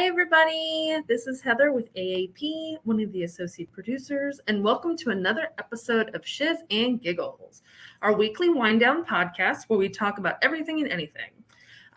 Hey everybody, this is Heather with AAP, one of the associate producers, and welcome to another episode of Shiz and Giggles, our weekly wind down podcast where we talk about everything and anything.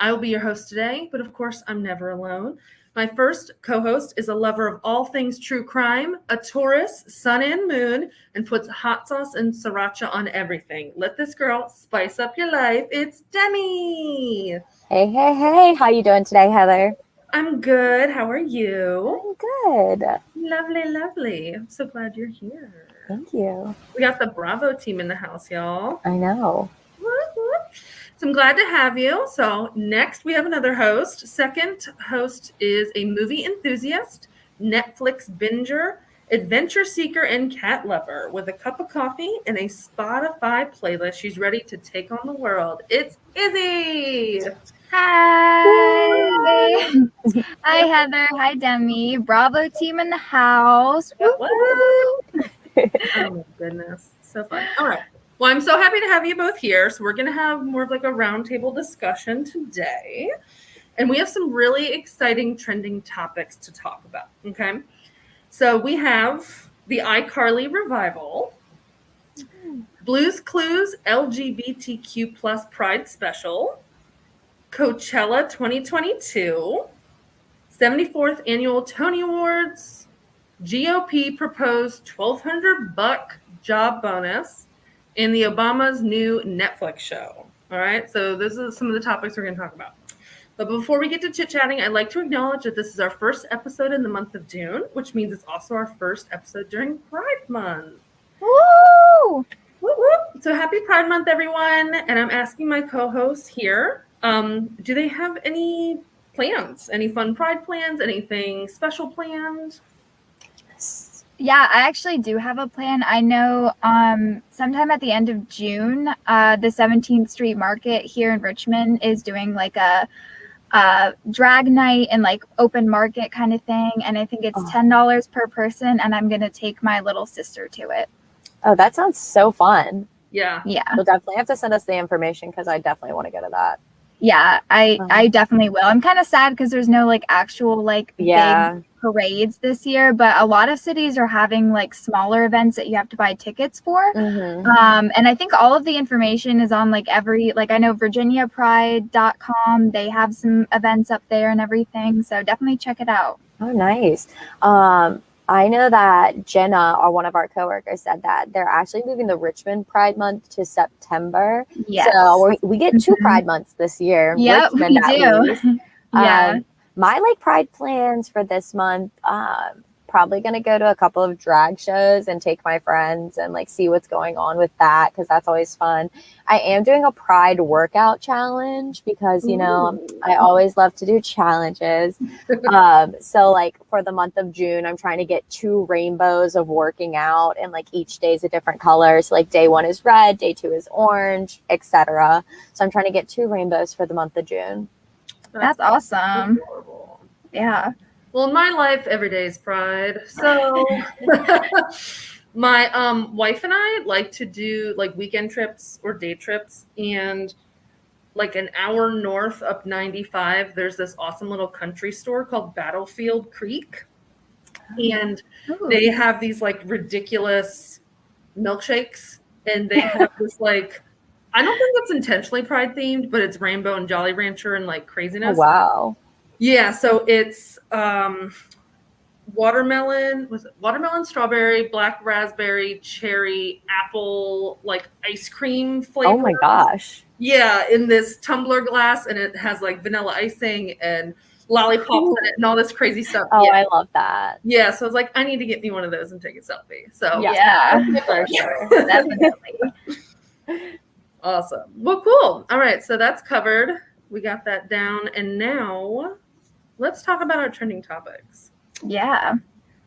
I will be your host today, but of course I'm never alone. My first co-host is a lover of all things true crime, a Taurus, sun and moon, and puts hot sauce and sriracha on everything. Let this girl spice up your life. It's Demi. Hey. How you doing today, Heather? I'm good. How are you? I'm good. Lovely. I'm so glad you're here. Thank you. We got the Bravo team in the house, y'all. I know. So I'm glad to have you. So next we have another host. Second host is a movie enthusiast, Netflix binger, adventure seeker, and cat lover. With a cup of coffee and a Spotify playlist, she's ready to take on the world. It's Izzy. Hi. Hi, Heather. Hi, Demi. Bravo team in the house. Oh my goodness. So fun. All right. Well, I'm so happy to have you both here. So we're going to have more of like a roundtable discussion today. And we have some really exciting trending topics to talk about. Okay. So we have the iCarly revival, Blue's Clues LGBTQ plus Pride special, Coachella 2022, 74th Annual Tony Awards, GOP Proposed $1,200 job bonus, and the Obama's new Netflix show. All right, so those are some of the topics we're going to talk about. But before we get to chit-chatting, I'd like to acknowledge that this is our first episode in the month of June, which means it's also our first episode during Pride Month. Woo! Whoop, whoop. So happy Pride Month, everyone. And I'm asking my co-hosts here, do they have any plans? Any fun Pride plans? Anything special planned? Yeah, I actually do have a plan. I know sometime at the end of June, the 17th Street Market here in Richmond is doing like a drag night and like open market kind of thing. And I think it's $10 per person. And I'm going to take my little sister to it. Oh, that sounds so fun. Yeah. You'll definitely have to send us the information because I definitely want to go to that. Yeah, I definitely will. I'm kind of sad because there's no like actual like big parades this year, but a lot of cities are having like smaller events that you have to buy tickets for. Mm-hmm. And I think all of the information is on like I know VirginiaPride.com. They have some events up there and everything. So definitely check it out. Oh, nice. I know that Jenna, or one of our coworkers, said that they're actually moving the Richmond Pride Month to September. Yes. So we get 2 Pride Months this year. Yep, Richmond, we do. Yeah. My like Pride plans for this month, probably going to go to a couple of drag shows and take my friends and like see what's going on with that because that's always fun. I am doing a Pride workout challenge because, you know, I always love to do challenges. So like for the month of June, I'm trying to get 2 rainbows of working out and like each day is a different color. So like day 1 is red, day 2 is orange, etc. So I'm trying to get 2 rainbows for the month of June. That's awesome. Adorable. Yeah. Well, in my life, every day is Pride. So my wife and I like to do like weekend trips or day trips. And like an hour north up 95, there's this awesome little country store called Battlefield Creek. And they have these like ridiculous milkshakes. And they have this like, I don't think it's intentionally Pride themed, but it's Rainbow and Jolly Rancher and like craziness. Oh, wow. Yeah, so it's watermelon, strawberry, black raspberry, cherry, apple, like ice cream flavor. Oh my gosh. Yeah, in this tumbler glass, and it has like vanilla icing and lollipops in it and all this crazy stuff. Oh, yeah. I love that. Yeah, so I was like, I need to get me one of those and take a selfie. So yeah. For sure. Definitely. Awesome. Well, cool. All right, so that's covered. We got that down, and now let's talk about our trending topics. Yeah.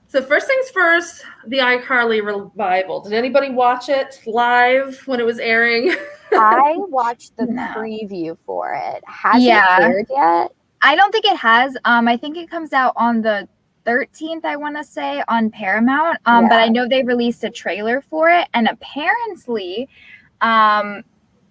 So first things first, the iCarly revival. Did anybody watch it live when it was airing? I watched the preview for it. Has it aired yet? I don't think it has. I think it comes out on the 13th, I want to say, on Paramount. But I know they released a trailer for it, and apparently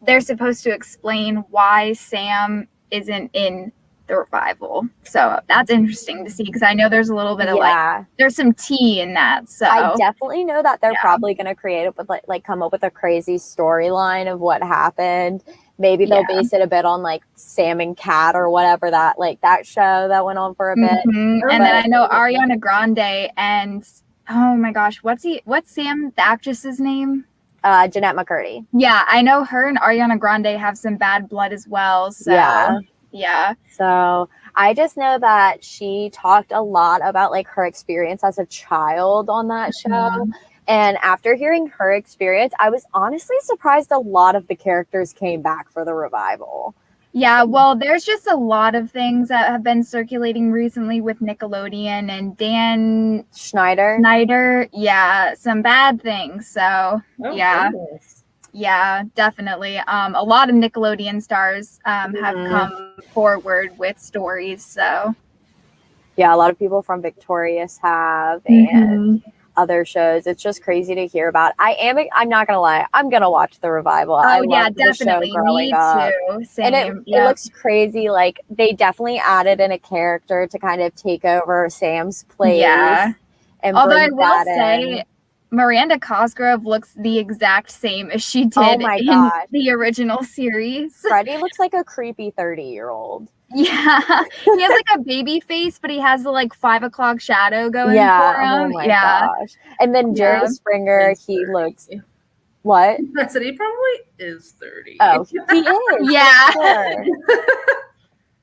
they're supposed to explain why Sam isn't in the revival. So that's interesting to see because I know there's a little bit of like there's some tea in that. So I definitely know that they're probably going to create it with like come up with a crazy storyline of what happened. Maybe they'll base it a bit on like Sam and Cat or whatever that show that went on for a bit. And then I know Ariana Grande and oh my gosh, what's Sam, the actress's name? Jeanette McCurdy. Yeah, I know her and Ariana Grande have some bad blood as well. So yeah. So I just know that she talked a lot about like her experience as a child on that show. And after hearing her experience, I was honestly surprised a lot of the characters came back for the revival. Yeah, well, there's just a lot of things that have been circulating recently with Nickelodeon and Dan Schneider. Yeah, some bad things. So, Goodness. Yeah, definitely. A lot of Nickelodeon stars have come forward with stories. So, yeah, a lot of people from Victorious have and other shows. It's just crazy to hear about. I'm not gonna lie, I'm gonna watch the revival. I loved the show growing up. Same. And it looks crazy. Like they definitely added in a character to kind of take over Sam's place. Yeah. And although I will say Miranda Cosgrove looks the exact same as she did in the original series. Freddie looks like a creepy 30-year-old. Yeah, he has like a baby face, but he has the like 5 o'clock shadow going for him. Oh my gosh! And then Jerry Springer, he looks. What? I said he probably is 30. Oh, he is. Yeah. Sure.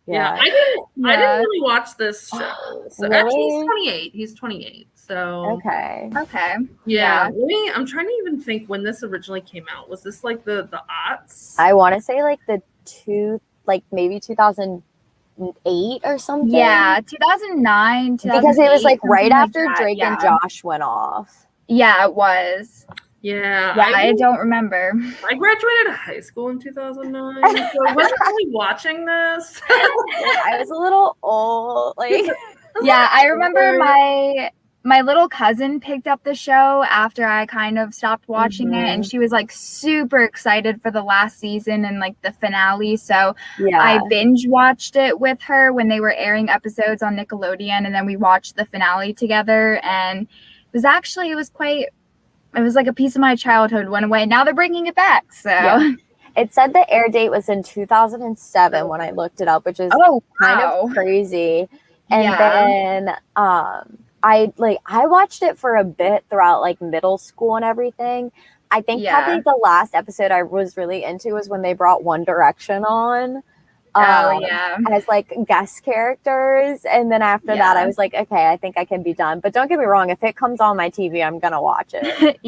Yeah, I didn't really watch this show. So actually, he's 28. He's 28. So okay. Yeah. I'm trying to even think when this originally came out. Was this like the aughts? I want to say like maybe 2008 or something. Yeah, 2009. Because it was like right after Drake and Josh went off. Yeah, it was. Yeah, I don't remember. I graduated high school in 2009, so I wasn't really watching this. I was a little old. Yeah, I remember my little cousin picked up the show after I kind of stopped watching it, and she was like super excited for the last season and like the finale. So I binge watched it with her when they were airing episodes on Nickelodeon, and then we watched the finale together. And it was like a piece of my childhood went away. Now they're bringing it back. So it said the air date was in 2007 when I looked it up, which is kind of crazy. And then I watched it for a bit throughout like middle school and everything. I think probably the last episode I was really into was when they brought One Direction on. As like guest characters, and then after that I was like, okay, I think I can be done. But don't get me wrong, if it comes on my TV, I'm gonna watch it.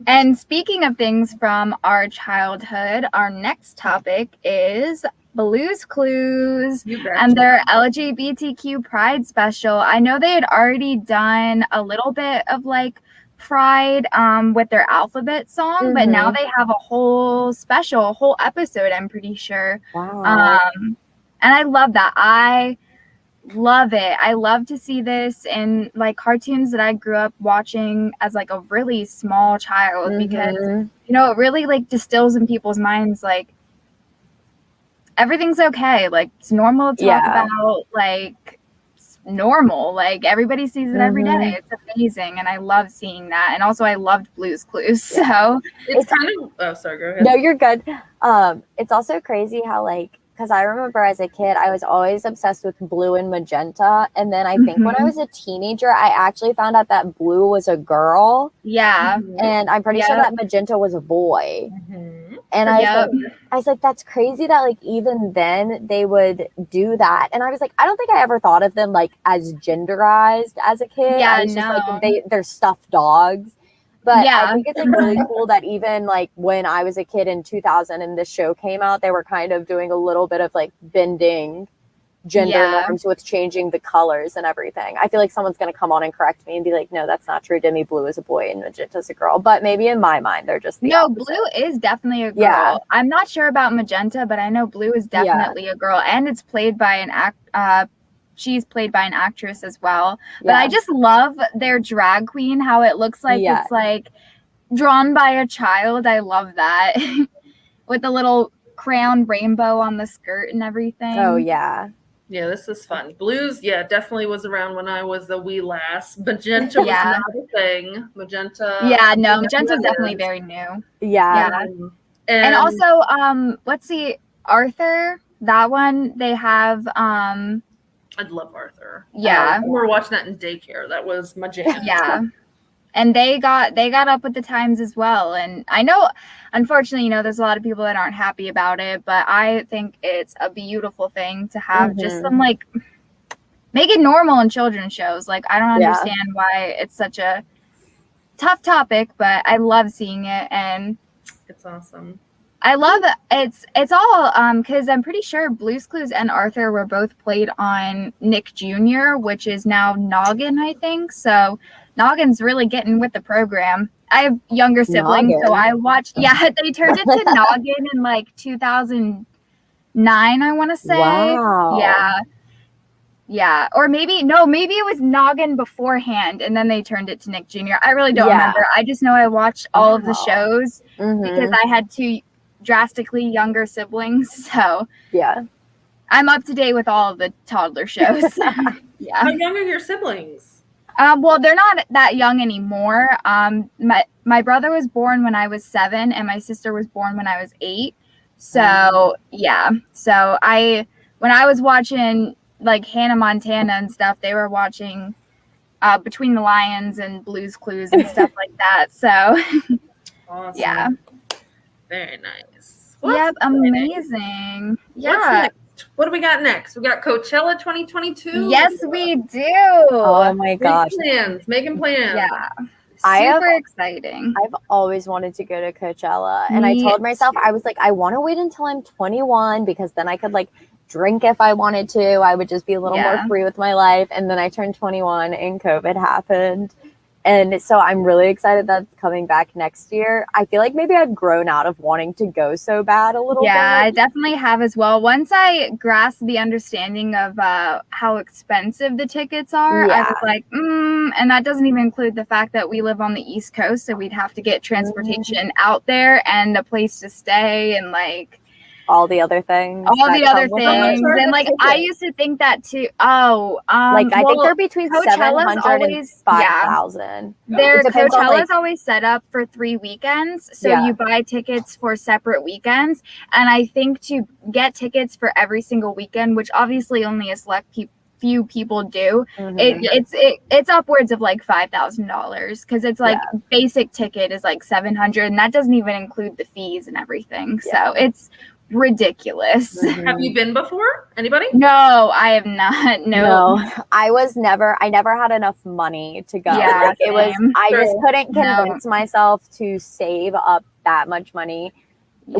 And speaking of things from our childhood, our next topic is Blue's Clues and their LGBTQ Pride special. I know they had already done a little bit of like Pride with their alphabet song, but now they have a whole episode, I'm pretty sure. Wow. And I love that. I love it. I love to see this in like cartoons that I grew up watching as like a really small child, because it really like distills in people's minds like everything's okay, like it's normal to talk about like normal, like everybody sees it every day. It's amazing, and I love seeing that. And also I loved Blue's Clues, so it's kind of sorry, go ahead. No, you're good. It's also crazy how like, because I remember as a kid I was always obsessed with blue and magenta, and then I think when I was a teenager I actually found out that blue was a girl, and I'm pretty sure that magenta was a boy. And I was like, that's crazy that like even then they would do that. And I was like, I don't think I ever thought of them like as genderized as a kid. I was just like, they're stuffed dogs. But I think it's like really cool that even like when I was a kid in 2000 and this show came out, they were kind of doing a little bit of like bending gender norms with changing the colors and everything. I feel like someone's going to come on and correct me and be like, no, that's not true. Demi Blue is a boy and Magenta's a girl. But maybe in my mind, they're just the opposite. Blue is definitely a girl. I'm not sure about Magenta, but I know Blue is definitely a girl. And it's played by she's played by an actress as well. But I just love their drag queen, how it looks like it's like drawn by a child. I love that. With the little crayon rainbow on the skirt and everything. Oh, yeah. Yeah, this is fun. Blues, yeah, definitely was around when I was a wee lass. Magenta was Yeah. not a thing. Magenta. Yeah, no, Magenta's definitely very new. Yeah. And also, let's see, Arthur, that one, they have, I'd love Arthur. yeah. We were watching that in daycare. That was my jam. Yeah. And they got up with the times as well. And I know, unfortunately, there's a lot of people that aren't happy about it, but I think it's a beautiful thing to have just some, like, make it normal in children's shows. Like, I don't understand why it's such a tough topic, but I love seeing it. And it's awesome. I love it. It's all because I'm pretty sure Blue's Clues and Arthur were both played on Nick Jr., which is now Noggin, I think. So Noggin's really getting with the program. I have younger siblings, so I watched. Yeah, they turned it to Noggin in like 2009, I want to say. Wow. Yeah. Or maybe it was Noggin beforehand, and then they turned it to Nick Jr. I really don't remember. I just know I watched all of the shows because I had two drastically younger siblings, so I'm up to date with all of the toddler shows. How young are your siblings? Well, they're not that young anymore. My brother was born when I was 7, and my sister was born when I was 8. So so when I was watching like Hannah Montana and stuff, they were watching Between the Lions and Blue's Clues and stuff like that. So awesome. Very nice. Yep, amazing. Yeah. What do we got next? We got Coachella 2022. Yes, we do. Oh my gosh. Making plans. Yeah. Super exciting. I've always wanted to go to Coachella. And I told myself, I was like, I want to wait until I'm 21 because then I could like drink if I wanted to. I would just be a little more free with my life. And then I turned 21 and COVID happened. And so I'm really excited that's coming back next year. I feel like maybe I've grown out of wanting to go so bad a little bit. Yeah, I definitely have as well. Once I grasped the understanding of how expensive the tickets are, I was like, and that doesn't even include the fact that we live on the East Coast, so we'd have to get transportation out there and a place to stay and like all the other things. And like I used to think that too. I think they're between 700 and 5,000. Coachella's always set up for 3 weekends. So you buy tickets for separate weekends. And I think to get tickets for every single weekend, which obviously only a select few people do, it's upwards of like $5,000 because it's like basic ticket is like $700, and that doesn't even include the fees and everything. So it's ridiculous. Have you been before? Anybody? No, I have not. No. I never had enough money to go. I just couldn't convince myself to save up that much money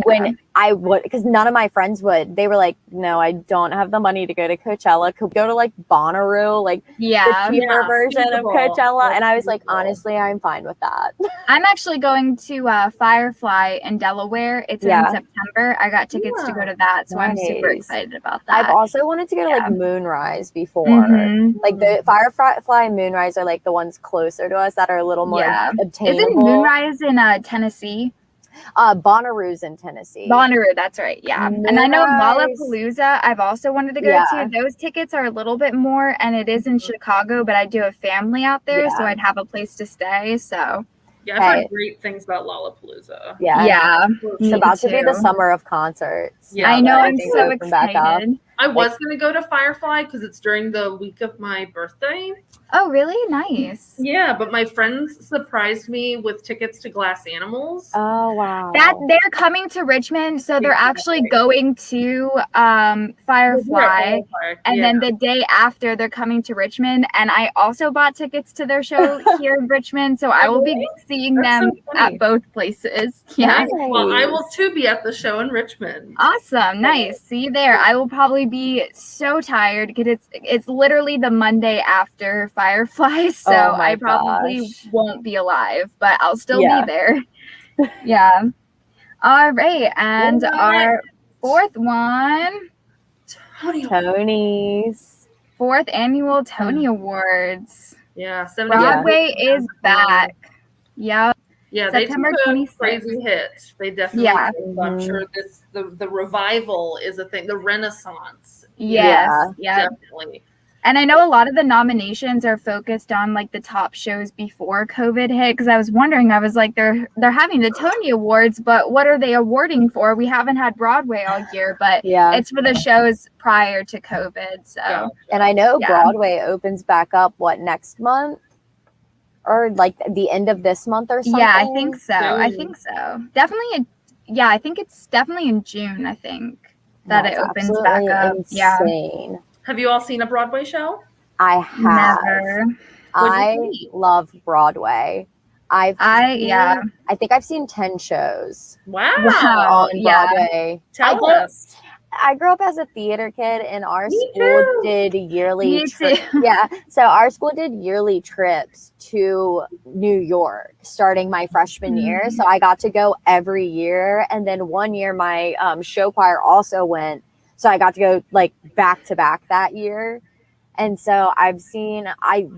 when I would, because none of my friends would. They were like, no, I don't have the money to go to Coachella. Could go to like Bonnaroo, like the cheaper version of Coachella. And I was like, honestly, I'm fine with that. I'm actually going to Firefly in Delaware. It's in September. I got tickets to go to that, so I'm super excited about that. I've also wanted to go to like Moonrise before. Like the Firefly and Moonrise are like the ones closer to us that are a little more obtainable. Isn't Moonrise in Tennessee? Bonnaroo's in Tennessee. Bonnaroo, that's right. Yeah. And I know Lollapalooza, I've also wanted to go to. Those tickets are a little bit more, and it is in Chicago, but I do have family out there, so I'd have a place to stay. So I've heard great things about Lollapalooza. It's about to be the summer of concerts. I know, I'm so excited. I was going to go to Firefly because it's during the week of my birthday. Oh, really? Nice. Yeah, but my friends surprised me with tickets to Glass Animals. Oh, wow. They're coming to Richmond, so they're actually going to Firefly, and then the day after they're coming to Richmond, and I also bought tickets to their show here in Richmond, so I will be seeing them at both places. Yeah. Well, I will too be at the show in Richmond. Awesome. Nice. See you there. I will probably be so tired because it's literally the Monday after Firefly, so I probably won't be alive, but I'll still be there. All right, and our fourth one, Tony's 4th annual Tony Awards. Broadway is back. Yeah, September they took a 26th. crazy hit. They definitely. I'm sure the revival is a thing. The Renaissance Yes. Yeah. Definitely. And I know a lot of the nominations are focused on like the top shows before COVID hit. Because I was wondering, I was like, they're having the Tony Awards, but what are they awarding for? We haven't had Broadway all year, but it's for the shows prior to COVID. So, and I know Broadway opens back up next month, or like the end of this month or something. Yeah, I think so. Definitely. I think it's definitely in June. I think that it opens back up. Insane. Have you all seen a Broadway show? I have. Never. I love Broadway. I think I've seen 10 shows. Wow. On Broadway. Tell us. I grew up as a theater kid, and our school did yearly trips. So our school did yearly trips to New York starting my freshman year. So I got to go every year, and then one year my show choir also went. So I got to go like back to back that year. And so I've seen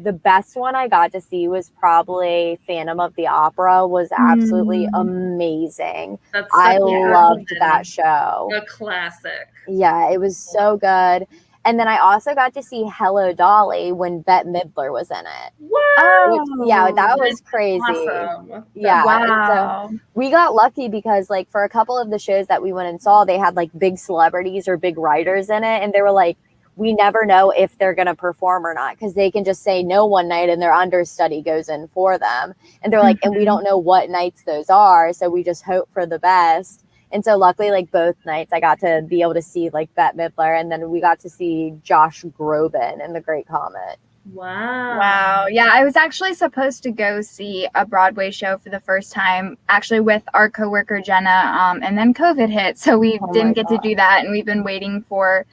the best one I got to see was probably Phantom of the Opera. Was absolutely amazing. I loved that show. A classic. Yeah, it was so good. And then I also got to see Hello Dolly when Bette Midler was in it. Wow. That was crazy. Awesome. Yeah. Wow. So we got lucky because like for a couple of the shows that we went and saw, they had like big celebrities or big writers in it. And they were like, we never know if they're going to perform or not, because they can just say no one night and their understudy goes in for them. And they're like, and we don't know what nights those are. So we just hope for the best. And so luckily, like both nights I got to be able to see like Bette Midler, and then we got to see Josh Groban in The Great Comet. Wow. Yeah, I was actually supposed to go see a Broadway show for the first time, actually with our coworker Jenna, and then COVID hit. So we didn't get to do that. And we've been waiting for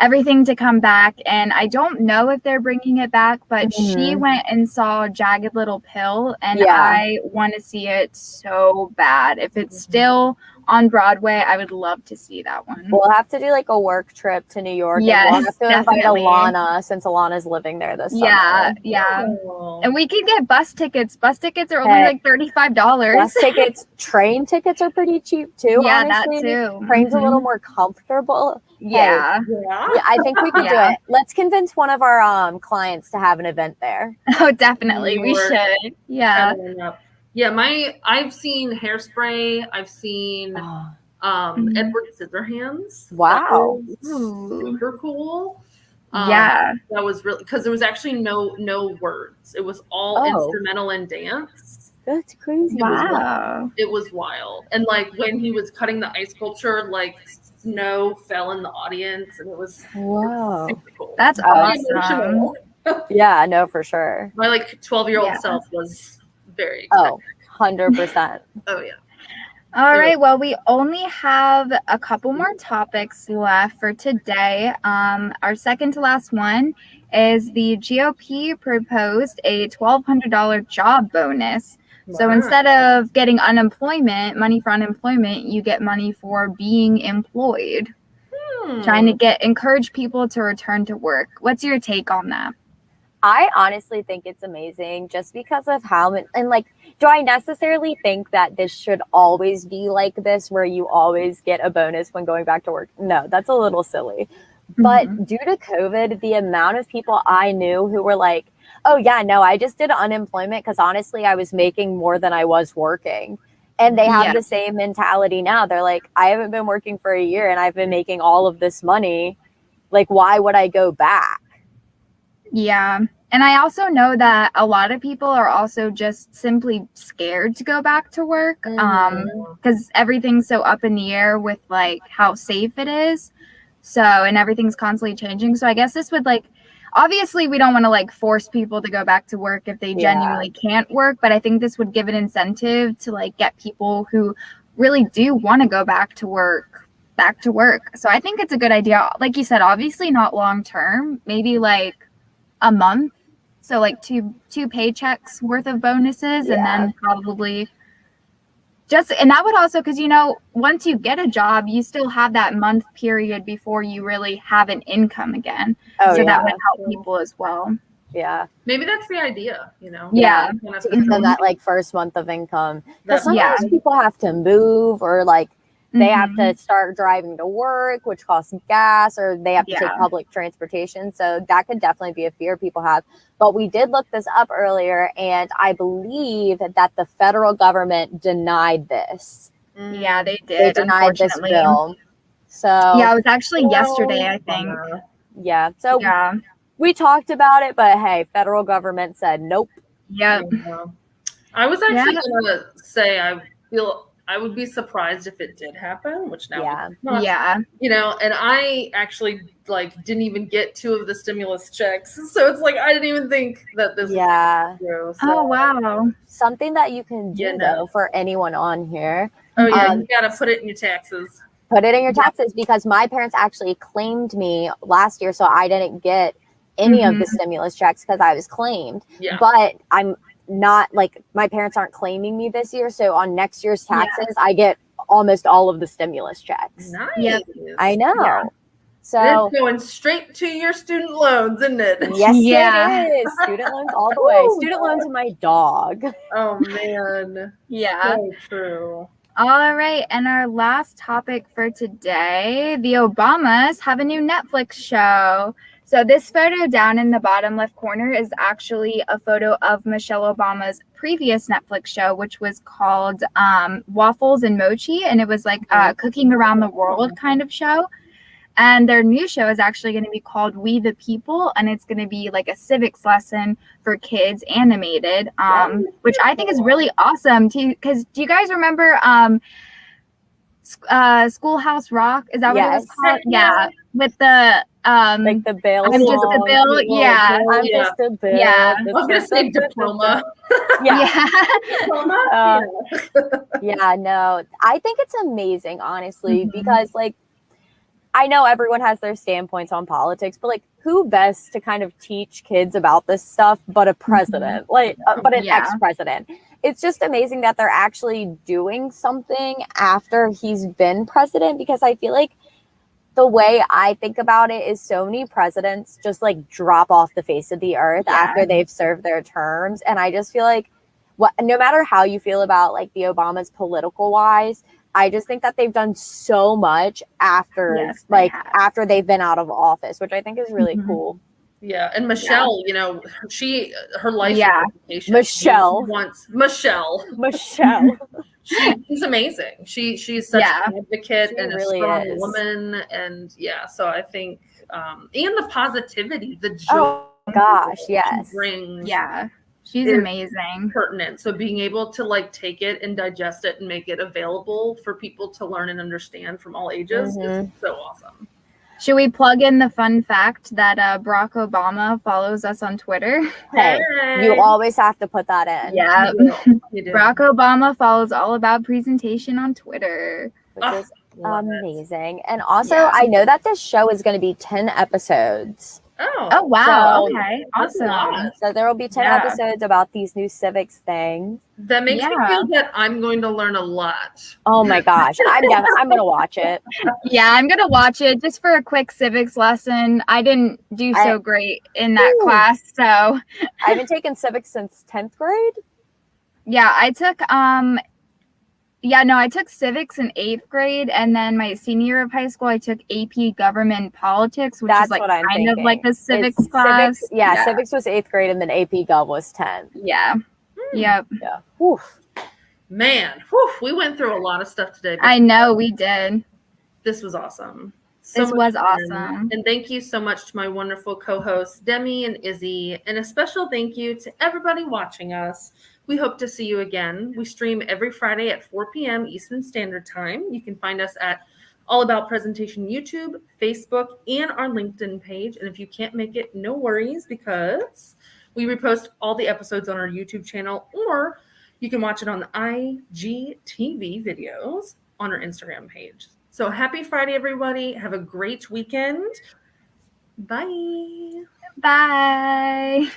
everything to come back, and I don't know if they're bringing it back, but she went and saw Jagged Little Pill, and I want to see it so bad. If it's still on Broadway, I would love to see that one. We'll have to do like a work trip to New York. Yes, and we'll have to definitely. invite Alana, since Alana's living there this summer. And we could get bus tickets. Bus tickets are only like $35. Bus tickets, train tickets are pretty cheap too. Yeah, honestly. that too. Train's a little more comfortable. Yeah. I think we could do it. Let's convince one of our clients to have an event there. Oh, definitely. We should. Yeah. Yeah, I've seen Hairspray. I've seen Edward Scissorhands. Wow. That was super cool. That was really, because there was actually no words. It was all instrumental and dance. That's crazy. It was wild. And like when he was cutting the ice sculpture, like snow fell in the audience, and it was super cool. That's awesome. Yeah, no, for sure. My like 12-year-old self was very excited. 100%. Oh yeah. All right. Well, we only have a couple more topics left for today. Our second to last one is the GOP proposed a $1,200 job bonus. So instead of getting money for unemployment, you get money for being employed. Trying to encourage people to return to work. What's your take on that? I honestly think it's amazing just because of how, and like, do I necessarily think that this should always be like this, where you always get a bonus when going back to work? No, that's a little silly. But due to COVID, the amount of people I knew who were like, oh yeah, no, I just did unemployment because honestly, I was making more than I was working. And they have the same mentality now. They're like, I haven't been working for a year and I've been making all of this money. Like, why would I go back? Yeah. And I also know that a lot of people are also just simply scared to go back to work because everything's so up in the air with like how safe it is. So, and everything's constantly changing. So I guess this would like, obviously we don't want to like force people to go back to work if they genuinely can't work. But I think this would give an incentive to like get people who really do want to go back to work. So I think it's a good idea. Like you said, obviously not long term, maybe like a month. So like two paychecks worth of bonuses and then probably and that would also, because, you know, once you get a job, you still have that month period before you really have an income again. So that would help people as well. Yeah. Maybe that's the idea, you know? Yeah. To give them that like first month of income. Because sometimes people have to move or like they have to start driving to work, which costs gas, or they have to take public transportation. So that could definitely be a fear people have. But we did look this up earlier, and I believe that the federal government denied this. Yeah, they did. They denied this bill. So yeah, it was actually yesterday, I think. Yeah. So we talked about it, but hey, federal government said nope. Yep. Yeah. I was actually gonna say I feel I would be surprised if it did happen, which now not, you know, and I actually didn't even get 2 of the stimulus checks. So it's like I didn't even think that this was true. So, oh wow. Something that you can do though for anyone on here. Oh yeah, you gotta put it in your taxes. Put it in your taxes because my parents actually claimed me last year, so I didn't get any of the stimulus checks because I was claimed. Yeah. But I'm not my parents aren't claiming me this year, so on next year's taxes I get almost all of the stimulus checks. Nice. Yep. I know. Yeah. So it's going straight to your student loans, isn't it? Yes, it is. Student loans all the way. Student loans and my dog. Oh man. Yeah. So true. All right, and our last topic for today, the Obamas have a new Netflix show. So this photo down in the bottom left corner is actually a photo of Michelle Obama's previous Netflix show, which was called Waffles and Mochi, and it was like a cooking around the world kind of show. And their new show is actually going to be called We the People, and it's going to be like a civics lesson for kids, animated, which I think is really awesome. Because do you guys remember Schoolhouse Rock? Is that what it was called? Yeah, with the the bill. I'm just a bill. Yeah, I'm just a bill. Yeah, I was gonna say diploma. Diploma. Yeah, no, I think it's amazing, honestly, because I know everyone has their standpoints on politics, but who best to kind of teach kids about this stuff but a president, but an ex-president. It's just amazing that they're actually doing something after he's been president, because I feel like the way I think about it is so many presidents just drop off the face of the earth after they've served their terms. And I just feel like no matter how you feel about the Obamas political wise, I just think that they've done so much after after they've been out of office, which I think is really cool. Yeah, and Michelle, you know, her life Michelle. Michelle. She's amazing. She's such an advocate and really a strong is. woman, and so I think and the positivity, the joy. Oh gosh, yes. She brings. She's amazing. Pertinent. So being able to take it and digest it and make it available for people to learn and understand from all ages is so awesome. Should we plug in the fun fact that Barack Obama follows us on Twitter? Hey, you always have to put that in. Yeah. Barack Obama follows All About Presentation on Twitter. Which is amazing. And also, I know that this show is going to be 10 episodes. Oh wow. So, okay. Awesome. So there will be 10 episodes about these new civics things. That makes me feel that I'm going to learn a lot. Oh my gosh. I'm going to watch it. Yeah, I'm going to watch it just for a quick civics lesson. I didn't do so great in that class, so I haven't taken civics since 10th grade. Yeah, I took I took civics in 8th grade, and then my senior year of high school, I took AP Government Politics, which is kind of like a civics class. Civics was 8th grade, and then AP Gov was 10th. Yeah. Yep. Yeah. Oof. Man, we went through a lot of stuff today. I know we did. This was awesome. This was awesome. And thank you so much to my wonderful co-hosts, Demi and Izzy, and a special thank you to everybody watching us. We hope to see you again. We stream every Friday at 4 p.m. Eastern Standard Time. You can find us at All About Presentation YouTube, Facebook, and our LinkedIn page. And if you can't make it, no worries, because we repost all the episodes on our YouTube channel, or you can watch it on the IGTV videos on our Instagram page. So happy Friday, everybody. Have a great weekend. Bye. Bye.